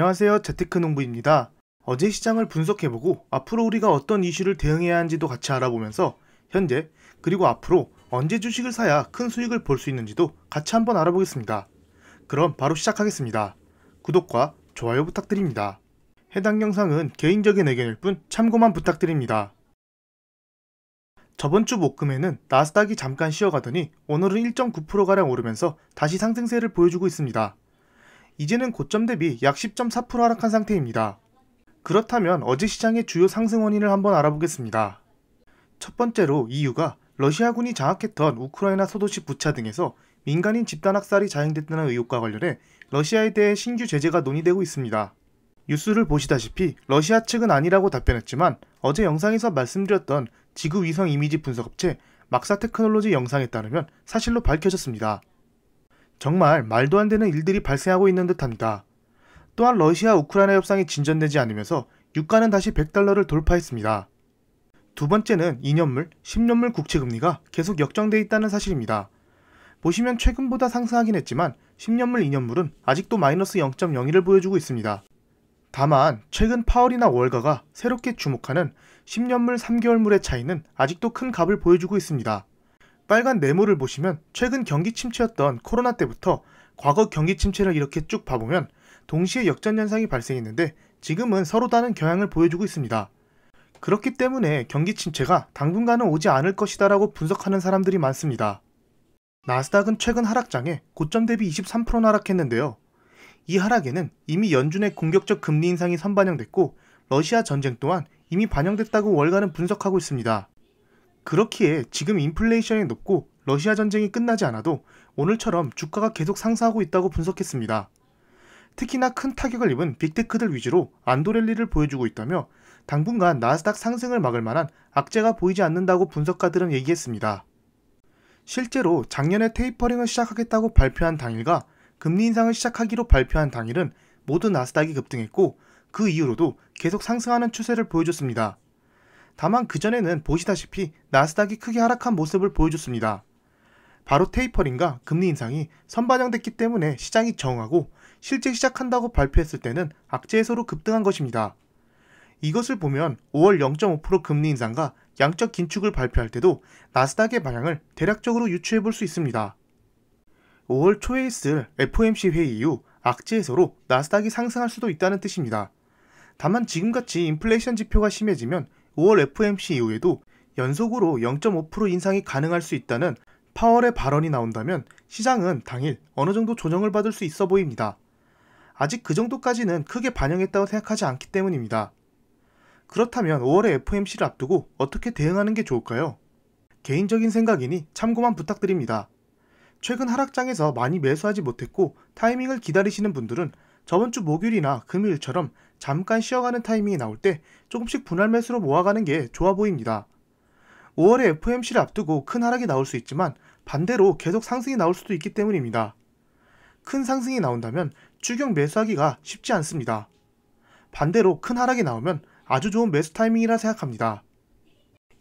안녕하세요. 재테크농부입니다. 어제 시장을 분석해보고 앞으로 우리가 어떤 이슈를 대응해야 하는지도 같이 알아보면서 현재 그리고 앞으로 언제 주식을 사야 큰 수익을 볼 수 있는지도 같이 한번 알아보겠습니다. 그럼 바로 시작하겠습니다. 구독과 좋아요 부탁드립니다. 해당 영상은 개인적인 의견일 뿐 참고만 부탁드립니다. 저번 주 목금에는 나스닥이 잠깐 쉬어가더니 오늘은 1.9%가량 오르면서 다시 상승세를 보여주고 있습니다. 이제는 고점 대비 약 10.4% 하락한 상태입니다. 그렇다면 어제 시장의 주요 상승 원인을 한번 알아보겠습니다. 첫 번째로 이유가 러시아군이 장악했던 우크라이나 소도시 부차 등에서 민간인 집단 학살이 자행됐다는 의혹과 관련해 러시아에 대해 신규 제재가 논의되고 있습니다. 뉴스를 보시다시피 러시아 측은 아니라고 답변했지만 어제 영상에서 말씀드렸던 지구위성 이미지 분석업체 막사테크놀로지 영상에 따르면 사실로 밝혀졌습니다. 정말 말도 안 되는 일들이 발생하고 있는 듯합니다. 또한 러시아 우크라이나 협상이 진전되지 않으면서 유가는 다시 $100를 돌파했습니다. 두 번째는 2년물, 10년물 국채금리가 계속 역정돼 있다는 사실입니다. 보시면 최근보다 상승하긴 했지만 10년물, 2년물은 아직도 마이너스 0.01을 보여주고 있습니다. 다만 최근 파월이나 월가가 새롭게 주목하는 10년물, 3개월물의 차이는 아직도 큰 값을 보여주고 있습니다. 빨간 네모를 보시면 최근 경기 침체였던 코로나 때부터 과거 경기 침체를 이렇게 쭉 봐보면 동시에 역전 현상이 발생했는데 지금은 서로 다른 경향을 보여주고 있습니다. 그렇기 때문에 경기 침체가 당분간은 오지 않을 것이다 라고 분석하는 사람들이 많습니다. 나스닥은 최근 하락장에 고점 대비 23%나 하락했는데요. 이 하락에는 이미 연준의 공격적 금리 인상이 선반영됐고 러시아 전쟁 또한 이미 반영됐다고 월가는 분석하고 있습니다. 그렇기에 지금 인플레이션이 높고 러시아 전쟁이 끝나지 않아도 오늘처럼 주가가 계속 상승하고 있다고 분석했습니다. 특히나 큰 타격을 입은 빅테크들 위주로 안도랠리를 보여주고 있다며 당분간 나스닥 상승을 막을 만한 악재가 보이지 않는다고 분석가들은 얘기했습니다. 실제로 작년에 테이퍼링을 시작하겠다고 발표한 당일과 금리 인상을 시작하기로 발표한 당일은 모두 나스닥이 급등했고 그 이후로도 계속 상승하는 추세를 보여줬습니다. 다만 그전에는 보시다시피 나스닥이 크게 하락한 모습을 보여줬습니다. 바로 테이퍼링과 금리 인상이 선반영됐기 때문에 시장이 정하고 실제 시작한다고 발표했을 때는 악재 해소로 급등한 것입니다. 이것을 보면 5월 0.5% 금리 인상과 양적 긴축을 발표할 때도 나스닥의 방향을 대략적으로 유추해 볼 수 있습니다. 5월 초에 있을 FOMC 회의 이후 악재 해소로 나스닥이 상승할 수도 있다는 뜻입니다. 다만 지금같이 인플레이션 지표가 심해지면 5월 FOMC 이후에도 연속으로 0.5% 인상이 가능할 수 있다는 파월의 발언이 나온다면 시장은 당일 어느 정도 조정을 받을 수 있어 보입니다. 아직 그 정도까지는 크게 반영했다고 생각하지 않기 때문입니다. 그렇다면 5월의 FOMC를 앞두고 어떻게 대응하는 게 좋을까요? 개인적인 생각이니 참고만 부탁드립니다. 최근 하락장에서 많이 매수하지 못했고 타이밍을 기다리시는 분들은 저번 주 목요일이나 금요일처럼 잠깐 쉬어가는 타이밍이 나올 때 조금씩 분할 매수로 모아가는 게 좋아 보입니다. 5월에 FOMC를 앞두고 큰 하락이 나올 수 있지만 반대로 계속 상승이 나올 수도 있기 때문입니다. 큰 상승이 나온다면 추격 매수하기가 쉽지 않습니다. 반대로 큰 하락이 나오면 아주 좋은 매수 타이밍이라 생각합니다.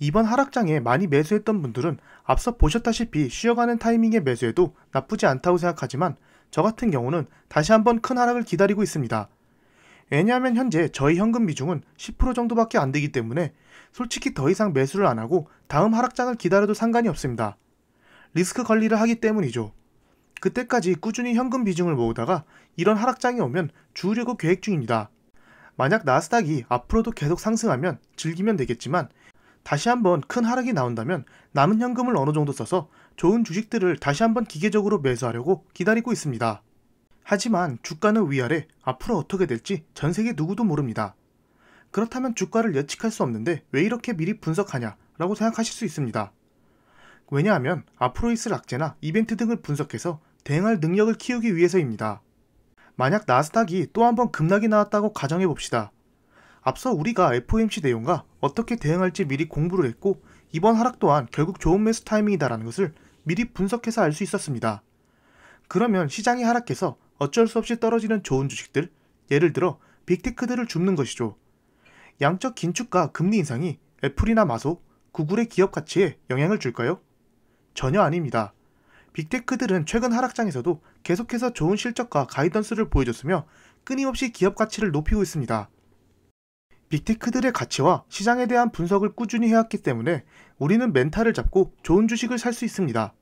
이번 하락장에 많이 매수했던 분들은 앞서 보셨다시피 쉬어가는 타이밍에 매수해도 나쁘지 않다고 생각하지만 저 같은 경우는 다시 한번 큰 하락을 기다리고 있습니다. 왜냐하면 현재 저희 현금 비중은 10% 정도밖에 안 되기 때문에 솔직히 더 이상 매수를 안 하고 다음 하락장을 기다려도 상관이 없습니다. 리스크 관리를 하기 때문이죠. 그때까지 꾸준히 현금 비중을 모으다가 이런 하락장이 오면 주우려고 계획 중입니다. 만약 나스닥이 앞으로도 계속 상승하면 즐기면 되겠지만 다시 한번 큰 하락이 나온다면 남은 현금을 어느 정도 써서 좋은 주식들을 다시 한번 기계적으로 매수하려고 기다리고 있습니다. 하지만 주가는 위아래 앞으로 어떻게 될지 전 세계 누구도 모릅니다. 그렇다면 주가를 예측할 수 없는데 왜 이렇게 미리 분석하냐 라고 생각하실 수 있습니다. 왜냐하면 앞으로 있을 악재나 이벤트 등을 분석해서 대응할 능력을 키우기 위해서입니다. 만약 나스닥이 또 한번 급락이 나왔다고 가정해봅시다. 앞서 우리가 FOMC 내용과 어떻게 대응할지 미리 공부를 했고 이번 하락 또한 결국 좋은 매수 타이밍이다라는 것을 미리 분석해서 알 수 있었습니다. 그러면 시장이 하락해서 어쩔 수 없이 떨어지는 좋은 주식들, 예를 들어 빅테크들을 줍는 것이죠. 양적 긴축과 금리 인상이 애플이나 마소, 구글의 기업 가치에 영향을 줄까요? 전혀 아닙니다. 빅테크들은 최근 하락장에서도 계속해서 좋은 실적과 가이던스를 보여줬으며 끊임없이 기업 가치를 높이고 있습니다. 빅테크들의 가치와 시장에 대한 분석을 꾸준히 해왔기 때문에 우리는 멘탈을 잡고 좋은 주식을 살 수 있습니다.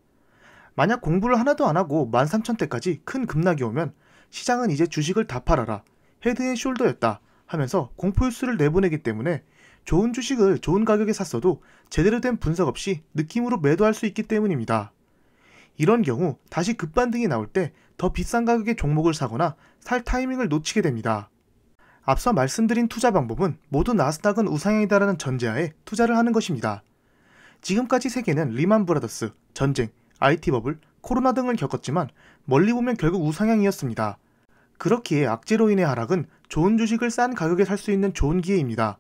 만약 공부를 하나도 안 하고 13,000대까지 큰 급락이 오면 시장은 이제 주식을 다 팔아라, 헤드앤숄더였다 하면서 공포뉴스를 내보내기 때문에 좋은 주식을 좋은 가격에 샀어도 제대로 된 분석 없이 느낌으로 매도할 수 있기 때문입니다. 이런 경우 다시 급반등이 나올 때 더 비싼 가격의 종목을 사거나 살 타이밍을 놓치게 됩니다. 앞서 말씀드린 투자 방법은 모두 나스닥은 우상향이다라는 전제하에 투자를 하는 것입니다. 지금까지 세계는 리만 브라더스, 전쟁, IT 버블, 코로나 등을 겪었지만 멀리 보면 결국 우상향이었습니다. 그렇기에 악재로 인해 하락은 좋은 주식을 싼 가격에 살 수 있는 좋은 기회입니다.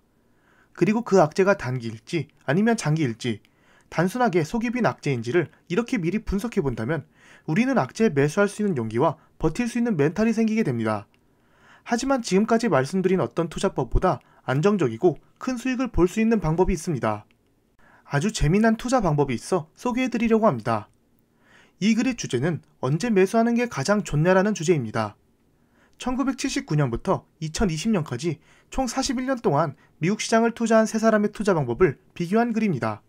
그리고 그 악재가 단기일지 아니면 장기일지, 단순하게 속이 빈 악재인지를 이렇게 미리 분석해 본다면 우리는 악재에 매수할 수 있는 용기와 버틸 수 있는 멘탈이 생기게 됩니다. 하지만 지금까지 말씀드린 어떤 투자법보다 안정적이고 큰 수익을 볼 수 있는 방법이 있습니다. 아주 재미난 투자 방법이 있어 소개해 드리려고 합니다. 이 글의 주제는 언제 매수하는 게 가장 좋냐라는 주제입니다. 1979년부터 2020년까지 총 41년 동안 미국 시장을 투자한 세 사람의 투자 방법을 비교한 글입니다.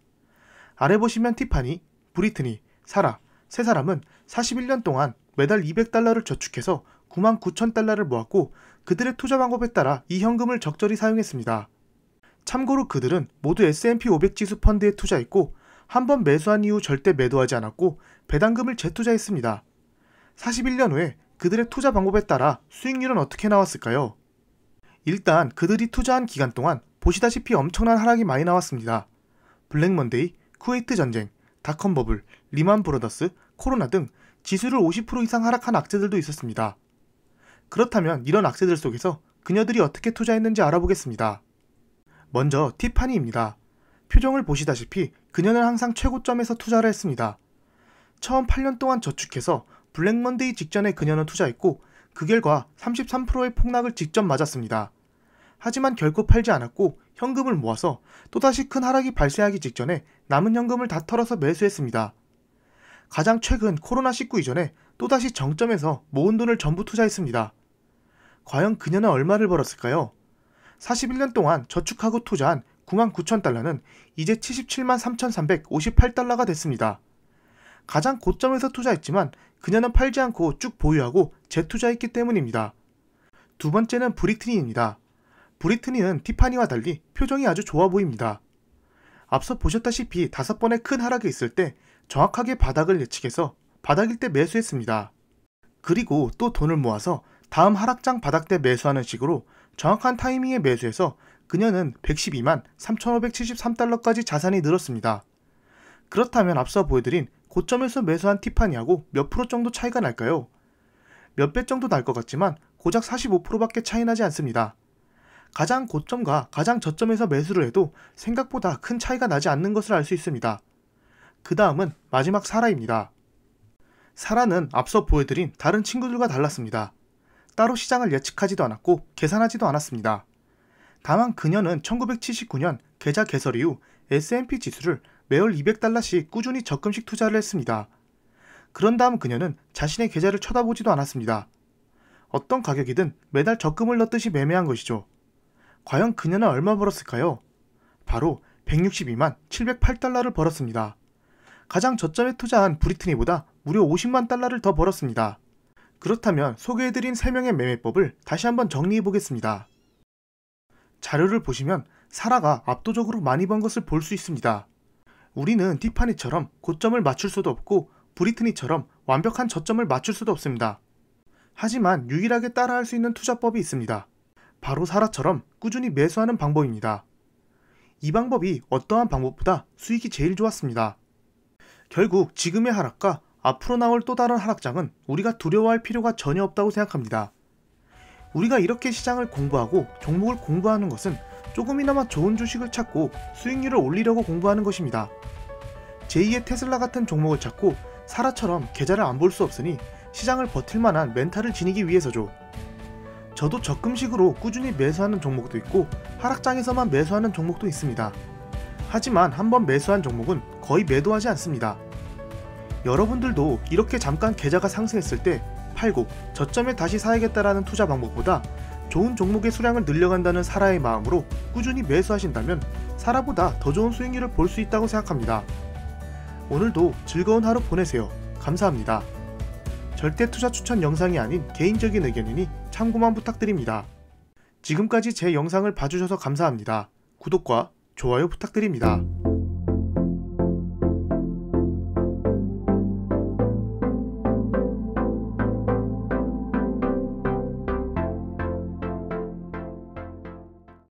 아래 보시면 티파니, 브리트니, 사라, 세 사람은 41년 동안 매달 $200를 저축해서 99,000달러를 모았고 그들의 투자 방법에 따라 이 현금을 적절히 사용했습니다. 참고로 그들은 모두 S&P 500 지수 펀드에 투자했고 한번 매수한 이후 절대 매도하지 않았고 배당금을 재투자했습니다. 41년 후에 그들의 투자 방법에 따라 수익률은 어떻게 나왔을까요? 일단 그들이 투자한 기간 동안 보시다시피 엄청난 하락이 많이 나왔습니다. 블랙 먼데이, 쿠웨이트 전쟁, 닷컴 버블, 리만 브라더스, 코로나 등 지수를 50% 이상 하락한 악재들도 있었습니다. 그렇다면 이런 악재들 속에서 그녀들이 어떻게 투자했는지 알아보겠습니다. 먼저 티파니입니다. 표정을 보시다시피 그녀는 항상 최고점에서 투자를 했습니다. 처음 8년 동안 저축해서 블랙 먼데이 직전에 그녀는 투자했고 그 결과 33%의 폭락을 직접 맞았습니다. 하지만 결코 팔지 않았고 현금을 모아서 또다시 큰 하락이 발생하기 직전에 남은 현금을 다 털어서 매수했습니다. 가장 최근 코로나19 이전에 또다시 정점에서 모은 돈을 전부 투자했습니다. 과연 그녀는 얼마를 벌었을까요? 41년 동안 저축하고 투자한 99,000달러는 이제 773,358달러가 됐습니다. 가장 고점에서 투자했지만 그녀는 팔지 않고 쭉 보유하고 재투자했기 때문입니다. 두 번째는 브리트니입니다. 브리트니는 티파니와 달리 표정이 아주 좋아 보입니다. 앞서 보셨다시피 5번의 큰 하락이 있을 때 정확하게 바닥을 예측해서 바닥일 때 매수했습니다. 그리고 또 돈을 모아서 다음 하락장 바닥 때 매수하는 식으로 정확한 타이밍에 매수해서 그녀는 112만 3,573달러까지 자산이 늘었습니다. 그렇다면 앞서 보여드린 고점에서 매수한 티파니하고 몇 프로 정도 차이가 날까요? 몇 배 정도 날 것 같지만 고작 45%밖에 차이 나지 않습니다. 가장 고점과 가장 저점에서 매수를 해도 생각보다 큰 차이가 나지 않는 것을 알 수 있습니다. 그 다음은 마지막 사라입니다. 사라는 앞서 보여드린 다른 친구들과 달랐습니다. 따로 시장을 예측하지도 않았고 계산하지도 않았습니다. 다만 그녀는 1979년 계좌 개설 이후 S&P 지수를 매월 $200씩 꾸준히 적금씩 투자를 했습니다. 그런 다음 그녀는 자신의 계좌를 쳐다보지도 않았습니다. 어떤 가격이든 매달 적금을 넣듯이 매매한 것이죠. 과연 그녀는 얼마 벌었을까요? 바로 162만 708달러를 벌었습니다. 가장 저점에 투자한 브리트니보다 무려 50만 달러를 더 벌었습니다. 그렇다면 소개해드린 3명의 매매법을 다시 한번 정리해보겠습니다. 자료를 보시면 사라가 압도적으로 많이 번 것을 볼 수 있습니다. 우리는 티파니처럼 고점을 맞출 수도 없고 브리트니처럼 완벽한 저점을 맞출 수도 없습니다. 하지만 유일하게 따라할 수 있는 투자법이 있습니다. 바로 사라처럼 꾸준히 매수하는 방법입니다. 이 방법이 어떠한 방법보다 수익이 제일 좋았습니다. 결국 지금의 하락과 앞으로 나올 또 다른 하락장은 우리가 두려워할 필요가 전혀 없다고 생각합니다. 우리가 이렇게 시장을 공부하고 종목을 공부하는 것은 조금이나마 좋은 주식을 찾고 수익률을 올리려고 공부하는 것입니다. 제2의 테슬라 같은 종목을 찾고 사라처럼 계좌를 안 볼 수 없으니 시장을 버틸 만한 멘탈을 지니기 위해서죠. 저도 적금식으로 꾸준히 매수하는 종목도 있고 하락장에서만 매수하는 종목도 있습니다. 하지만 한번 매수한 종목은 거의 매도하지 않습니다. 여러분들도 이렇게 잠깐 계좌가 상승했을 때 팔고 저점에 다시 사야겠다라는 투자 방법보다 좋은 종목의 수량을 늘려간다는 사라의 마음으로 꾸준히 매수하신다면 사라보다 더 좋은 수익률을 볼 수 있다고 생각합니다. 오늘도 즐거운 하루 보내세요. 감사합니다. 절대 투자 추천 영상이 아닌 개인적인 의견이니 참고만 부탁드립니다. 지금까지 제 영상을 봐주셔서 감사합니다. 구독과 좋아요 부탁드립니다.